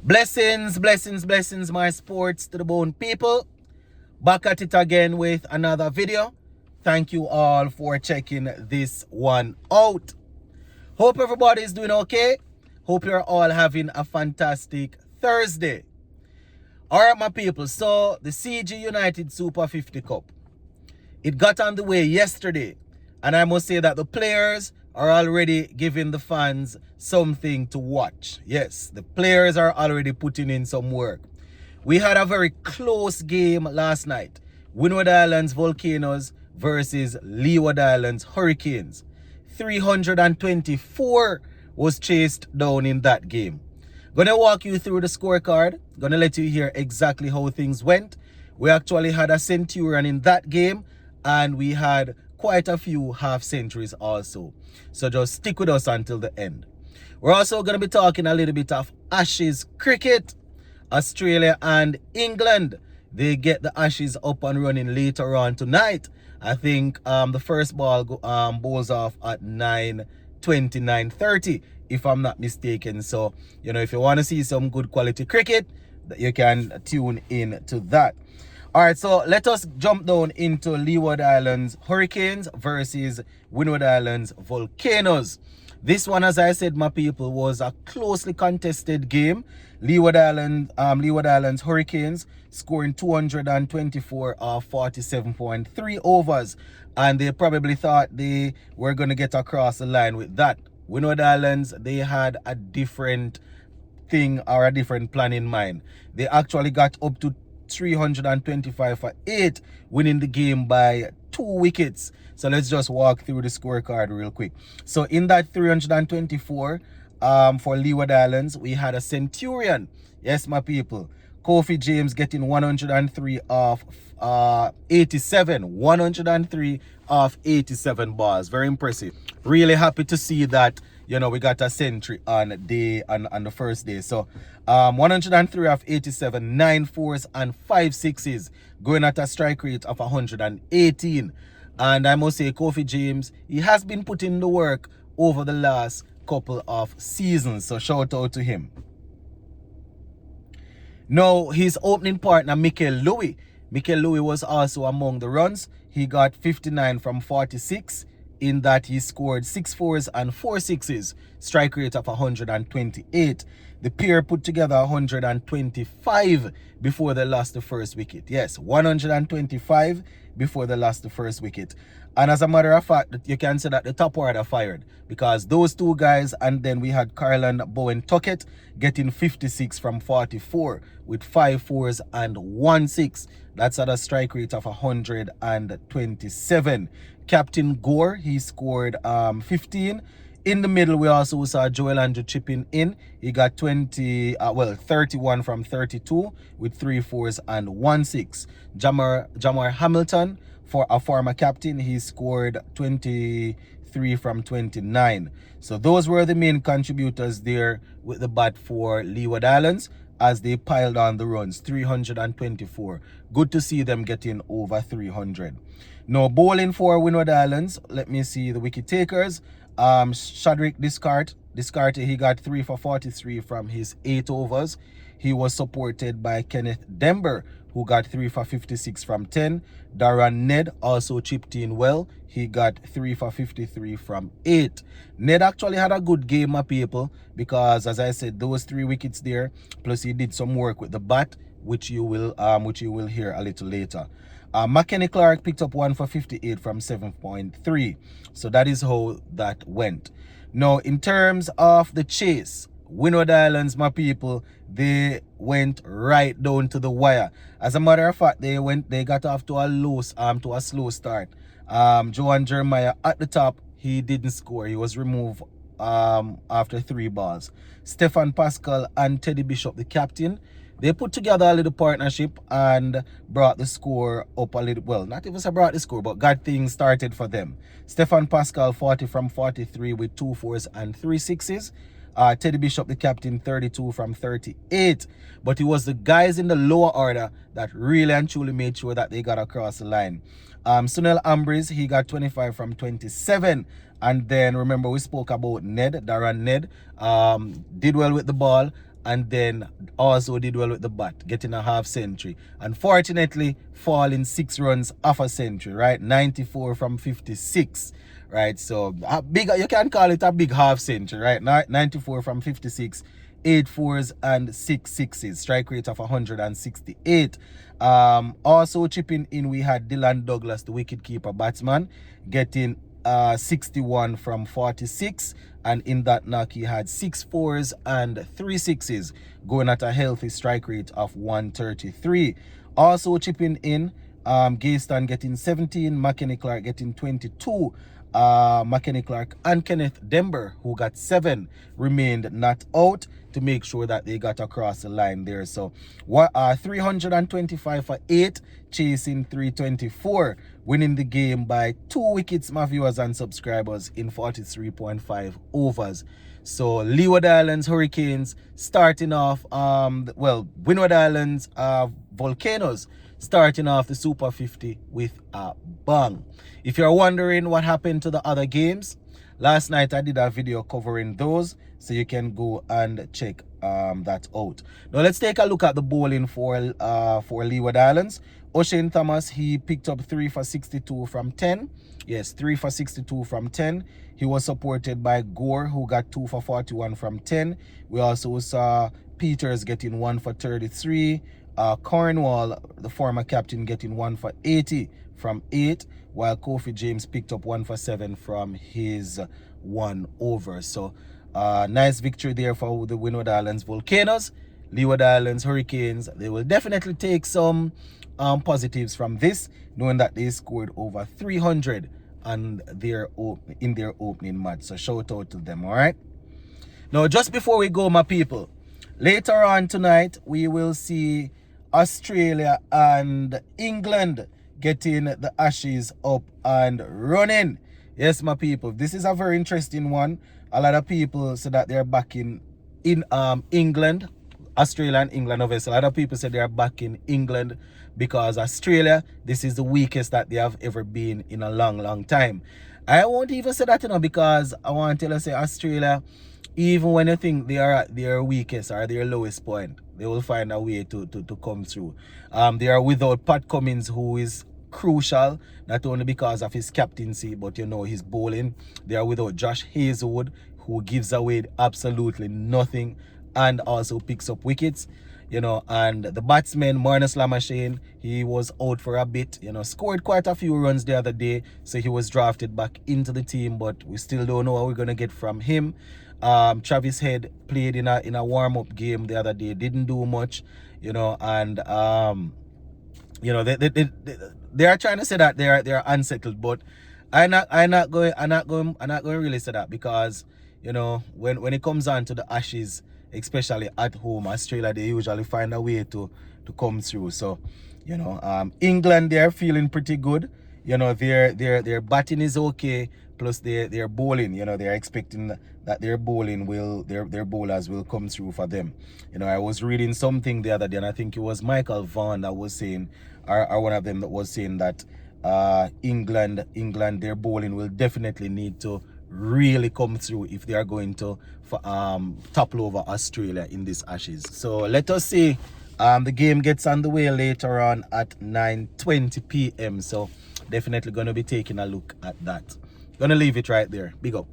Blessings, blessings, blessings, my sports to the bone people. Back at it again with another video. Thank you all for checking this one out. Hope everybody is doing okay. Hope you're all having a fantastic Thursday. All right, my people. So the CG United Super 50 Cup. It got underway yesterday. And I must say that the players are already giving the fans something to watch. Yes, the players are already putting in some work. We had a very close game last night. Winward Islands Volcanoes versus Leeward Islands Hurricanes. 324 was chased down in that game. Gonna walk you through the scorecard. Gonna let you hear exactly how things went. We actually had a centurion in that game, and we had quite a few half centuries also. So just stick with us until the end. We're also going to be talking a little bit of Ashes cricket. Australia and England, they get the Ashes up and running later on tonight. I think the first ball bowls off at 9:20, 9:30, if I'm not mistaken. So, if you want to see some good quality cricket, you can tune in to that. All right, so let us jump down into Leeward Islands Hurricanes versus Winward Islands Volcanoes. This one, as I said, my people, was a closely contested game. Leeward Islands Hurricanes scoring 224 off 47.3 overs, and they probably thought they were going to get across the line with that. Winward Islands, they had a different thing or a different plan in mind. They actually got up to 325 for 8, winning the game by 2 wickets. So let's just walk through the scorecard real quick. So in that 324 for Leeward Islands, we had a centurion. Yes, my people. Kofi James getting 103 off 87. 103 off 87 balls. Very impressive. Really happy to see that, we got a century on the first day. So 103 off 87, 9 fours and 5 sixes, going at a strike rate of 118. And I must say, Kofi James, he has been putting the work over the last couple of seasons. So shout out to him. Now, his opening partner, Mikel Louis. Mikel Louis was also among the runs. He got 59 from 46. In that he scored 6 fours and 4 sixes, strike rate of 128. The pair put together 125 before they lost the first wicket. Yes, 125 before they lost the first wicket. And as a matter of fact, you can say that the top order fired, because those two guys, and then we had Carlan Bowen Tuckett getting 56 from 44 with 5 fours and 1 6. That's at a strike rate of 127. Captain Gore, he scored 15. In the middle, we also saw Joel Andrew chipping in. He got 31 from 32 with 3 fours and 1 6. Jamar Hamilton, for a former captain, he scored 23 from 29. So those were the main contributors there with the bat for Leeward Islands as they piled on the runs, 324. Good to see them getting over 300. Now, bowling for Winward Islands, let me see the wicket takers. Shadrick Discarte, he got 3 for 43 from his 8 overs. He was supported by Kenneth Dember, who got 3 for 56 from 10. Darren Ned also chipped in well. He got 3 for 53 from 8. Ned actually had a good game, my people, because as I said, those 3 wickets there, plus he did some work with the bat, which you will hear a little later. McKenny Clark picked up 1 for 58 from 7.3. So that is how that went. Now, in terms of the chase, Winward Islands, my people, they went right down to the wire. As a matter of fact, they got off to a slow start. Johan Jeremiah at the top, he didn't score. He was removed after 3 balls. Stefan Pascal and Teddy Bishop, the captain, they put together a little partnership and brought the score up a little. Well, not even brought the score, but got things started for them. Stefan Pascal, 40 from 43 with 2 fours and 3 sixes. Teddy Bishop, the captain, 32 from 38. But it was the guys in the lower order that really and truly made sure that they got across the line. Sunil Ambrose, he got 25 from 27. And then remember we spoke about Ned, Darren Ned, did well with the ball. and then also did well with the bat, getting a half century. Unfortunately, falling 6 runs off a century, right? 94 from 56, right? So a big, you can call it a big half century, right? 94 from 56, 8 fours and 6 sixes, strike rate of 168. Also chipping in, we had Dylan Douglas, the wicketkeeper batsman, getting 61 from 46, and in that knock he had 6 fours and 3 sixes, going at a healthy strike rate of 133. Also chipping in, Gayston getting 17, McKenny Clark getting 22. McKenny Clark and Kenneth Denber, who got 7, remained not out to make sure that they got across the line there. So 325 for 8, chasing 324, winning the game by 2 wickets, my viewers and subscribers, in 43.5 overs. So Leeward Islands Hurricanes starting off, Winward Islands Volcanoes starting off the Super 50 with a bang. If you're wondering what happened to the other games, last night I did a video covering those, so you can go and check that out. Now let's take a look at the bowling for Leeward Islands. O'Shane Thomas, he picked up 3 for 62 from 10. Yes, 3 for 62 from 10. He was supported by Gore, who got 2 for 41 from 10. We also saw Peters getting 1 for 33. Cornwall, the former captain, getting 1 for 80 from 8, while Kofi James picked up 1 for 7 from his 1 over. So nice victory there for the Winward Islands Volcanoes. Leeward Islands Hurricanes, they will definitely take some positives from this, knowing that they scored over 300 in their opening match. So shout out to them. All right, now just before we go, my people, later on tonight we will see Australia and England getting the Ashes up and running. Yes, my people, this is a very interesting one. A lot of people say that they're back in England, Australia and England. Obviously, a lot of people say they're back in England because Australia, this is the weakest that they have ever been in a long time. I won't even say that, because I want to tell you, say Australia, even when you think they are at their weakest or their lowest point, they will find a way to come through. They are without Pat Cummins, who is crucial, not only because of his captaincy, but his bowling. They are without Josh Hazelwood, who gives away absolutely nothing and also picks up wickets. And the batsman, Marnus Lamashane, he was out for a bit, scored quite a few runs the other day, so he was drafted back into the team, but we still don't know what we're going to get from him. Travis Head played in a warm-up game the other day, didn't do much, and they are trying to say that they're unsettled, but I'm not going to really say that, because when it comes on to the Ashes, especially at home, Australia, they usually find a way to come through. So England, they're feeling pretty good. Their batting is okay, plus their bowling, they're expecting that their bowling their bowlers will come through for them. I was reading something the other day, and I think it was Michael Vaughan that was saying, or one of them that was saying that England, their bowling will definitely need to really come through if they are going to topple over Australia in this Ashes. So let us see. The game gets underway later on at 9:20 p.m. So definitely going to be taking a look at that. Gonna leave it right there. Big up.